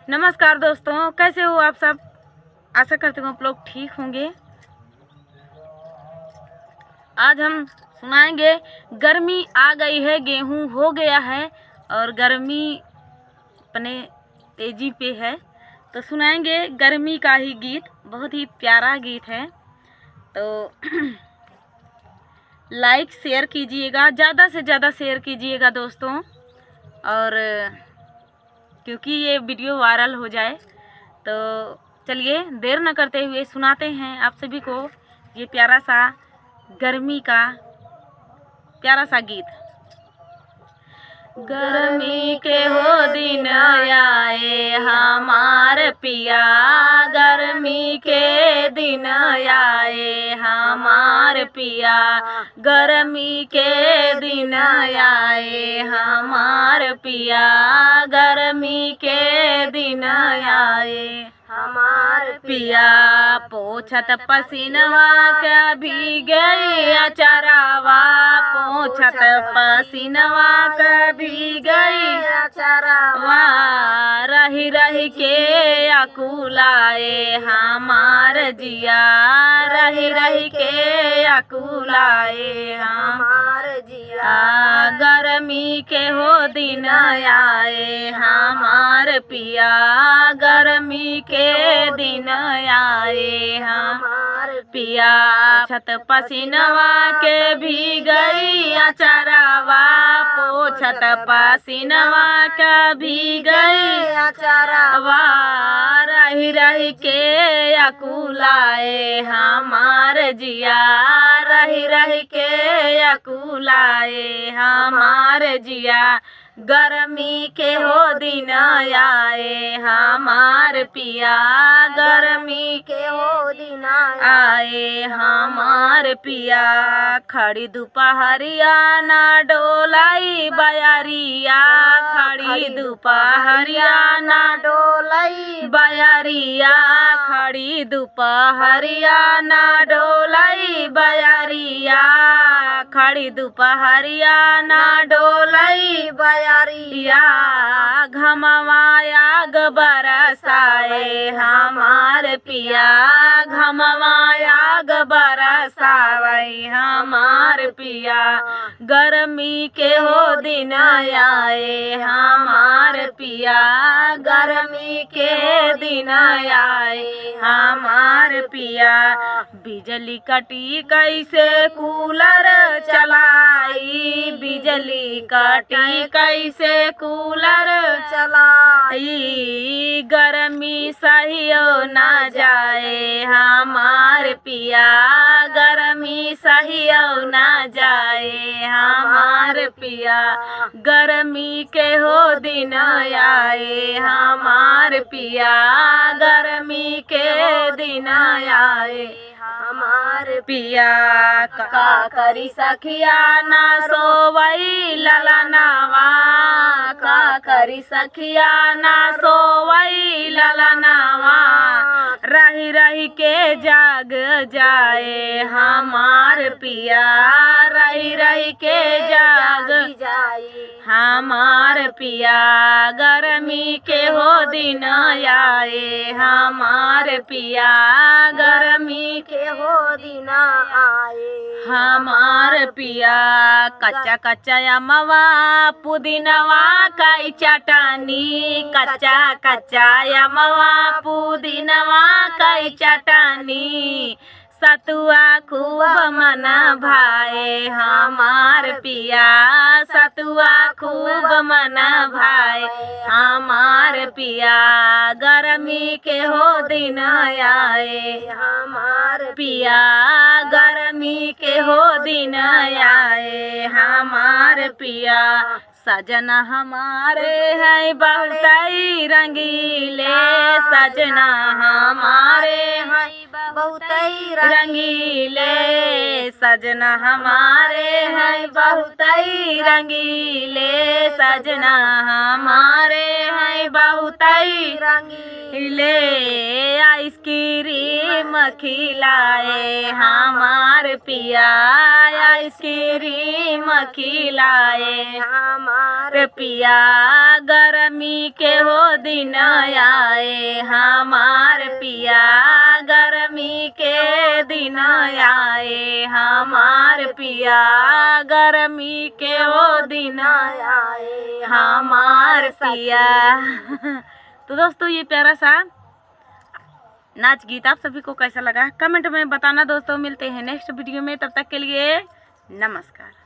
नमस्कार दोस्तों, कैसे हो आप सब। आशा करती हूँ आप लोग ठीक होंगे। आज हम सुनाएंगे गर्मी आ गई है, गेहूं हो गया है और गर्मी अपने तेजी पे है। तो सुनाएंगे गर्मी का ही गीत, बहुत ही प्यारा गीत है। तो लाइक शेयर कीजिएगा, ज़्यादा से ज़्यादा शेयर कीजिएगा दोस्तों, और क्योंकि ये वीडियो वायरल हो जाए। तो चलिए देर न करते हुए सुनाते हैं आप सभी को ये प्यारा सा गर्मी का प्यारा सा गीत। गर्मी के हो दिन आए हमार पिया, गर्मी के दिन आए हमार पिया, गर्मी के दिन आए हमार पिया, गर्मी के दिन आए हमार पिया। पोछत पसीनवा के भीगे अचरावा, पोछत पसीनवा के भीगे अचरावा, रही रही के अकुलाए हमार जिया, रही रही के अकुलाए हमार जिया। गर्मी के हो दिन आए हमार पिया, गर्मी के दिन आए हमार पिया। छत पसीनवा के भी गई अचरावा, पोछत पसीनवा के भी गई अचरावा, रही रही के अकुलाए हमार जिया, रही रही के अकुलाए हमार जिया। गर्मी के हो दिन आए हमार पिया, गर्मी के हो दिन आए हमार पिया। खड़ी दोपहरिया ना डोलाई बयारिया, खड़ी दोपहरिया ना डोलाई बयारिया, खड़ी दोपहरिया ना डोलाई बयारिया, खड़ी दोपहरिया ना डोलाई बयारिया। घमवाया बरसाए हमार पिया, घमवाया बरसाए हमार पिया। गर्मी के हो दिन आए हमार पिया, गर्मी के दिन आए हमार पिया। बिजली कटी कैसे कूलर चलाई, बिजली कटी कैसे कूलर चलाई, गर्मी सहियो ना जाए हमार पिया, गर्मी सहियो ना जाए हमार पिया। गर्मी के हो दिन आए हमार पिया, गर्मी के दिन आए हमार पिया। का करी सखिया ना सोवई ललनावा, का करी सखिया ना सोवई ललनावा, रही रही के जाग जाए हमार पिया, रही रही के जाग जाए हमार पिया। गर्मी के हो दिन आए हमार पिया, गर्मी के हो दिन आए हमार पिया। कच्चा कच्चा अमवा पुदीनवा कई चटानी, कच्चा कच्चा अमवा पुदीनवा कई चटानी, सतुआ खूब मन भाए हमार पिया, सतुआ खूब मन भाए हमार पिया। गर्मी के हो दिन आए हमार पिया, गर्मी के हो दिन आए हमार पिया। सजना हमारे है बहुत रंगीले, सजना हमारे हैं बहुत ही रंगीले, सजना हमारे हैं बहुत ही रंगीले, सजना हमारे हैं बहुत ही रंगीले, आइसक्रीम खिलाए हमार पिया, आइसक्रीम खिलाए हमारे पिया, गर्मी के हो दिन आए हमार पिया, गर्मी के दिन आए हमार पिया, गर्मी के हो दिन आए हमार पिया। तो दोस्तों ये प्यारा सा नाच गीत आप सभी को कैसा लगा कमेंट में बताना दोस्तों। मिलते हैं नेक्स्ट वीडियो में, तब तक के लिए नमस्कार।